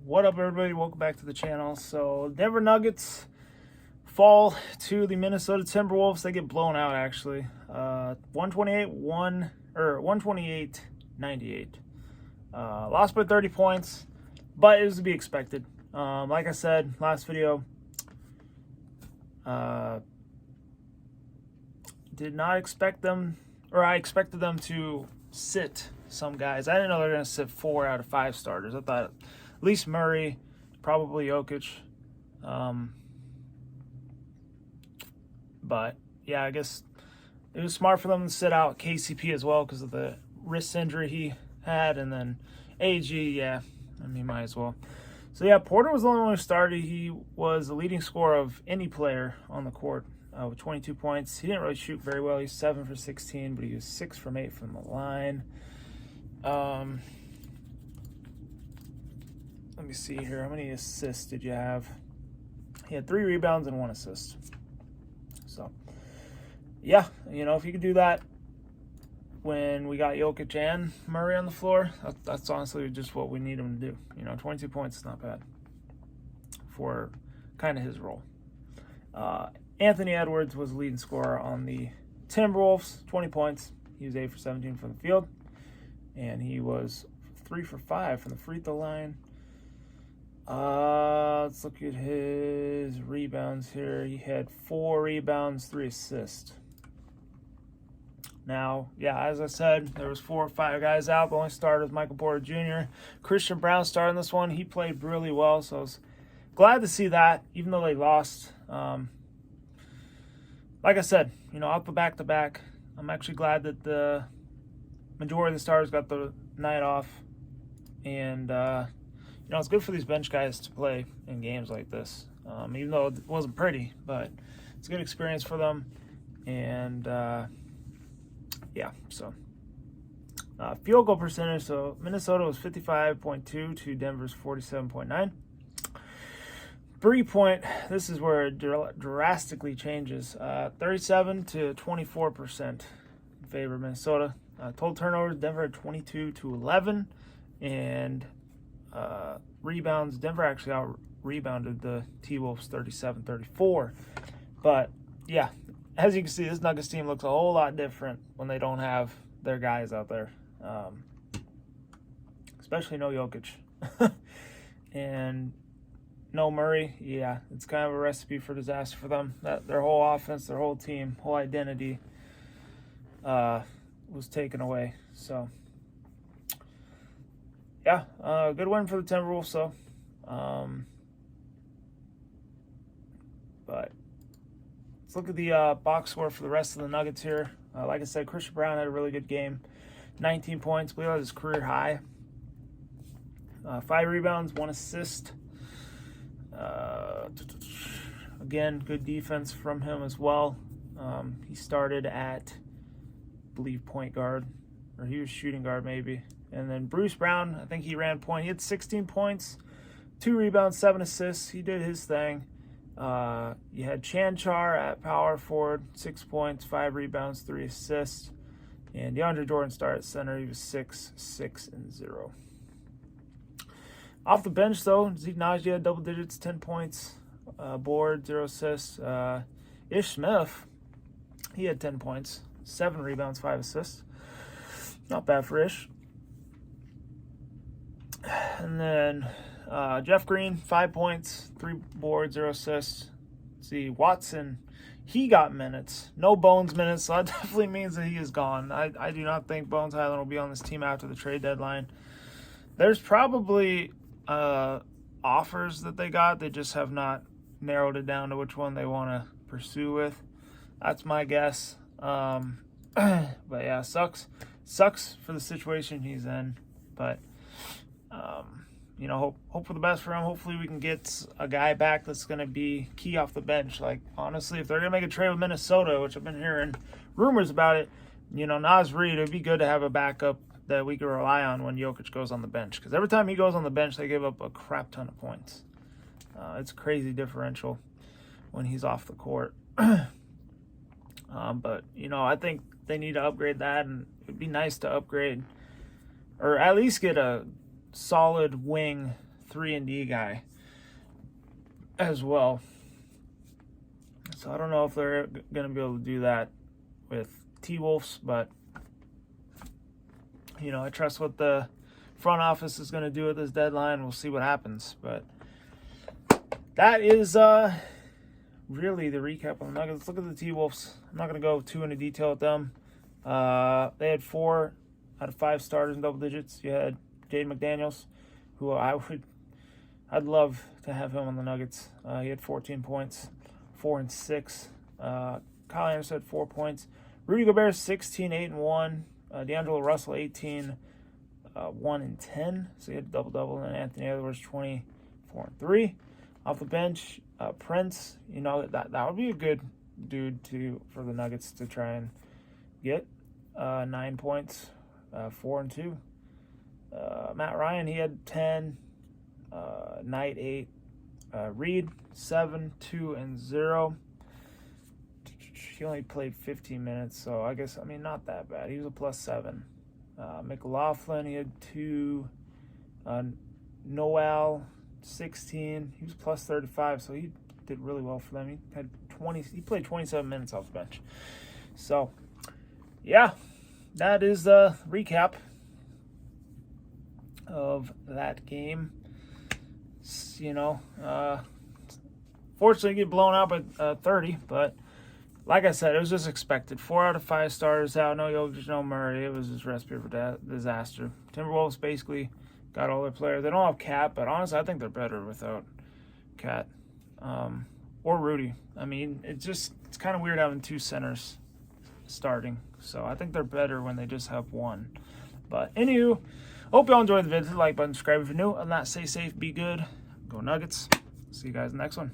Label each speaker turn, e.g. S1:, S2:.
S1: What up, everybody? Welcome back to the channel. So Denver Nuggets fall to the Minnesota Timberwolves. They get blown out, actually. 128-98. Lost by 30 points, but it was to be expected. Like I said last video, did not expect them, or I expected them to sit some guys. I didn't know they were going to sit 4 out of 5 starters. I thought at least Murray, probably Jokic. But yeah, I guess it was smart for them to sit out KCP as well because of the wrist injury he had, and then AG, yeah, I mean, might as well. So yeah, Porter was the only one who started. He was the leading scorer of any player on the court with 22 points. He didn't really shoot very well. He's 7 for 16, but he was 6 from 8 from the line. Let me see here. How many assists did you have? He had 3 rebounds and 1 assist. So, yeah, you know, if you could do that when we got Jokic and Murray on the floor, that's honestly just what we need him to do. You know, 22 points is not bad for kind of his role. Anthony Edwards was the leading scorer on the Timberwolves, 20 points. He was 8 for 17 from the field, and he was 3 for 5 from the free throw line. Let's look at his rebounds here. He had 4 rebounds, 3 assists. Now, yeah, as I said, there was 4 or 5 guys out. The only starter was Michael Porter Jr. Christian Brown started this one. He played really well, so I was glad to see that, even though they lost. Like I said, you know, out the back-to-back, I'm actually glad that the majority of the starters got the night off. And, you know, it's good for these bench guys to play in games like this, even though it wasn't pretty, but it's a good experience for them. And, yeah, so field goal percentage. So Minnesota was 55.2 to Denver's 47.9. 3-point, this is where it drastically changes. 37 to 24% in favor of Minnesota. Total turnovers, Denver had 22 to 11. And rebounds, Denver actually out-rebounded the T-Wolves 37-34. But, yeah, as you can see, this Nuggets team looks a whole lot different when they don't have their guys out there. Especially no Jokic. And no Murray. Yeah, it's kind of a recipe for disaster for them. That their whole offense, their whole team, whole identity was taken away. So, yeah, good win for the Timberwolves, so. But let's look at the box score for the rest of the Nuggets here. Like I said, Christian Brown had a really good game. 19 points. I believe that was his career high. 5 rebounds, 1 assist. Again, good defense from him as well. He started at, I believe, point guard. Or he was shooting guard maybe. And then Bruce Brown, I think he ran point. He had 16 points, 2 rebounds, 7 assists. He did his thing. You had Chanchar at power forward, 6 points, 5 rebounds, 3 assists. And DeAndre Jordan started at center. He was 6, 6, and 0. Off the bench, though, Zeke Naji had double digits, 10 points, board, 0 assists. Ish Smith, he had 10 points, 7 rebounds, 5 assists. Not bad for Ish. And then Jeff Green, 5 points, 3 boards, 0 assists. Let's see, Watson, he got minutes. No Bones minutes, so that definitely means that he is gone. I do not think Bones Highland will be on this team after the trade deadline. There's probably offers that they got. They just have not narrowed it down to which one they want to pursue with. That's my guess. But yeah, sucks for the situation he's in. But you know, hope for the best for him. Hopefully we can get a guy back that's going to be key off the bench. Like, honestly, if they're going to make a trade with Minnesota, which I've been hearing rumors about it, you know, Naz Reid, it'd be good to have a backup that we can rely on when Jokic goes on the bench. Because every time he goes on the bench, they give up a crap ton of points. It's crazy differential when he's off the court. But, you know, I think they need to upgrade that, and it'd be nice to upgrade or at least get a solid wing 3-and-D guy as well. So I don't know if they're going to be able to do that with T-Wolves, but, you know, I trust what the front office is going to do with this deadline. We'll see what happens. But that is really the recap on the Nuggets. Let's look at the T-Wolves. I'm not going to go too into detail with them. They had 4 out of 5 starters in double digits. You had Jaden McDaniels, who I'd love to have him on the Nuggets. He had 14 points, 4 and 6. Kyle Anderson had 4 points. Rudy Gobert 16, 8 and 1. D'Angelo Russell 18, 1 and 10. So he had a double-double. And Anthony Edwards 24 and 3. Off the bench, Prince. You know, that would be a good dude for the Nuggets to try and get. 9 points, 4 and 2. Matt Ryan, he had 10. Knight 8. Reed 7, 2 and 0. He only played 15 minutes, so I guess, not that bad. He was a +7. McLaughlin, he had 2. Noel 16. He was +35, so he did really well for them. He played 27 minutes off the bench. So, yeah, that is the recap of that game. You know, fortunately, get blown out by 30, but like I said, it was just expected. 4 out of 5 starters out. No Jokic, no Murray. It was just recipe for disaster. Timberwolves basically got all their players. They don't have Cat, but honestly, I think they're better without Cat or Rudy. It's kind of weird having 2 centers starting. So I think they're better when they just have one. But anywho, hope y'all enjoyed the video. Hit the like button, subscribe if you're new. Other than that, stay safe, be good. Go Nuggets. See you guys in the next one.